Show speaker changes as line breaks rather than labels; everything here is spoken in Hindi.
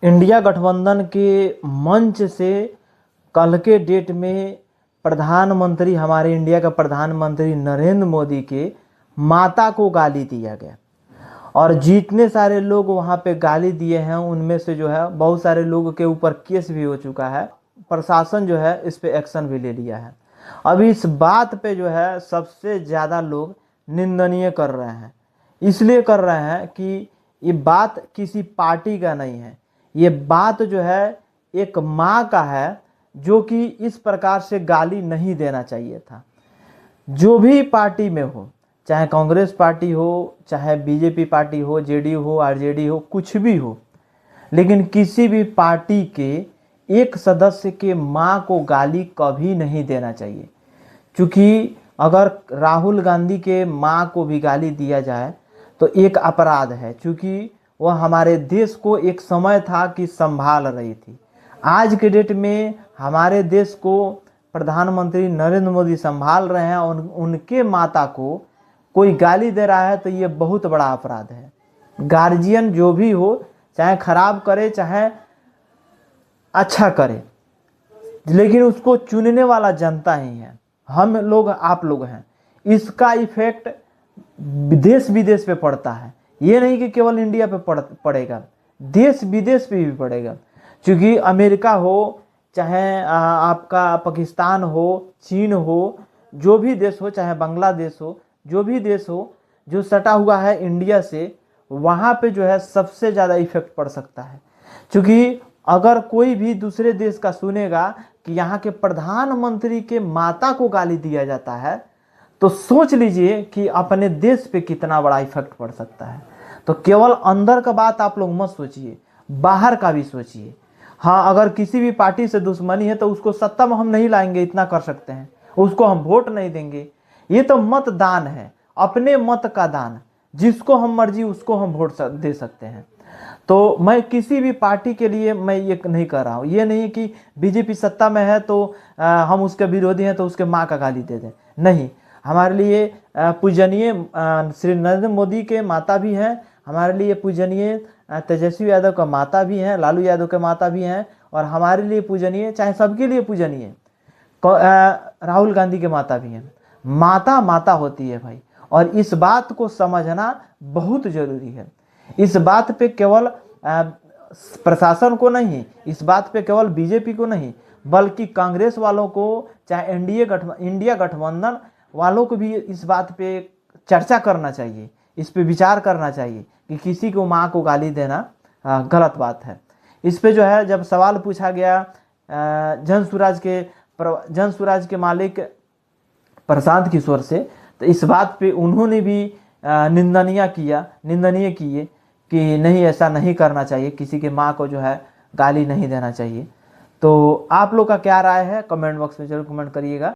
इंडिया गठबंधन के मंच से कल के डेट में प्रधानमंत्री, हमारे इंडिया का प्रधानमंत्री नरेंद्र मोदी के माता को गाली दिया गया। और जितने सारे लोग वहाँ पे गाली दिए हैं उनमें से जो है बहुत सारे लोगों के ऊपर केस भी हो चुका है। प्रशासन जो है इस पे एक्शन भी ले लिया है। अभी इस बात पे जो है सबसे ज़्यादा लोग निंदनीय कर रहे हैं। इसलिए कर रहे हैं कि ये बात किसी पार्टी का नहीं है, ये बात जो है एक माँ का है जो कि इस प्रकार से गाली नहीं देना चाहिए था। जो भी पार्टी में हो, चाहे कांग्रेस पार्टी हो, चाहे बीजेपी पार्टी हो, जेडीयू हो, आरजेडी हो, कुछ भी हो, लेकिन किसी भी पार्टी के एक सदस्य के माँ को गाली कभी नहीं देना चाहिए। क्योंकि अगर राहुल गांधी के माँ को भी गाली दिया जाए तो एक अपराध है, क्योंकि वह हमारे देश को एक समय था कि संभाल रही थी। आज के डेट में हमारे देश को प्रधानमंत्री नरेंद्र मोदी संभाल रहे हैं और उनके माता को कोई गाली दे रहा है तो ये बहुत बड़ा अपराध है। गार्जियन जो भी हो, चाहे खराब करे चाहे अच्छा करे, लेकिन उसको चुनने वाला जनता ही है, हम लोग, आप लोग हैं। इसका इफेक्ट देश विदेश पे पड़ता है, ये नहीं कि केवल इंडिया पे पड़ेगा, देश विदेश पे भी पड़ेगा। क्योंकि अमेरिका हो, चाहे आपका पाकिस्तान हो, चीन हो, जो भी देश हो, चाहे बांग्लादेश हो, जो भी देश हो जो सटा हुआ है इंडिया से, वहाँ पे जो है सबसे ज़्यादा इफेक्ट पड़ सकता है। क्योंकि अगर कोई भी दूसरे देश का सुनेगा कि यहाँ के प्रधानमंत्री के माता को गाली दिया जाता है तो सोच लीजिए कि अपने देश पे कितना बड़ा इफेक्ट पड़ सकता है। तो केवल अंदर का बात आप लोग मत सोचिए, बाहर का भी सोचिए। हाँ, अगर किसी भी पार्टी से दुश्मनी है तो उसको सत्ता में हम नहीं लाएंगे, इतना कर सकते हैं, उसको हम वोट नहीं देंगे। ये तो मतदान है, अपने मत का दान, जिसको हम मर्जी उसको हम वोट दे सकते हैं। तो मैं किसी भी पार्टी के लिए मैं ये नहीं कर रहा हूँ, ये नहीं कि बीजेपी सत्ता में है तो हम उसके विरोधी हैं तो उसके माँ का गाली दे दें, नहीं। हमारे लिए पूजनीय श्री नरेंद्र मोदी के माता भी हैं, हमारे लिए पूजनीय तेजस्वी यादव का माता भी हैं, लालू यादव के माता भी हैं, और हमारे लिए पूजनीय, चाहे सबके लिए पूजनीय, राहुल गांधी के माता भी हैं। माता माता होती है भाई, और इस बात को समझना बहुत जरूरी है। इस बात पे केवल प्रशासन को नहीं, इस बात पे केवल बीजेपी को नहीं, बल्कि कांग्रेस वालों को, चाहे इंडिया गठबंधन वालों को भी इस बात पे चर्चा करना चाहिए, इस पे विचार करना चाहिए कि किसी को माँ को गाली देना गलत बात है। इस पे जो है जब सवाल पूछा गया जन स्वराज के मालिक प्रशांत किशोर से, तो इस बात पे उन्होंने भी निंदनीय किए कि नहीं, ऐसा नहीं करना चाहिए, किसी के माँ को जो है गाली नहीं देना चाहिए। तो आप लोग का क्या राय है, कमेंट बॉक्स में जरूर कमेंट करिएगा।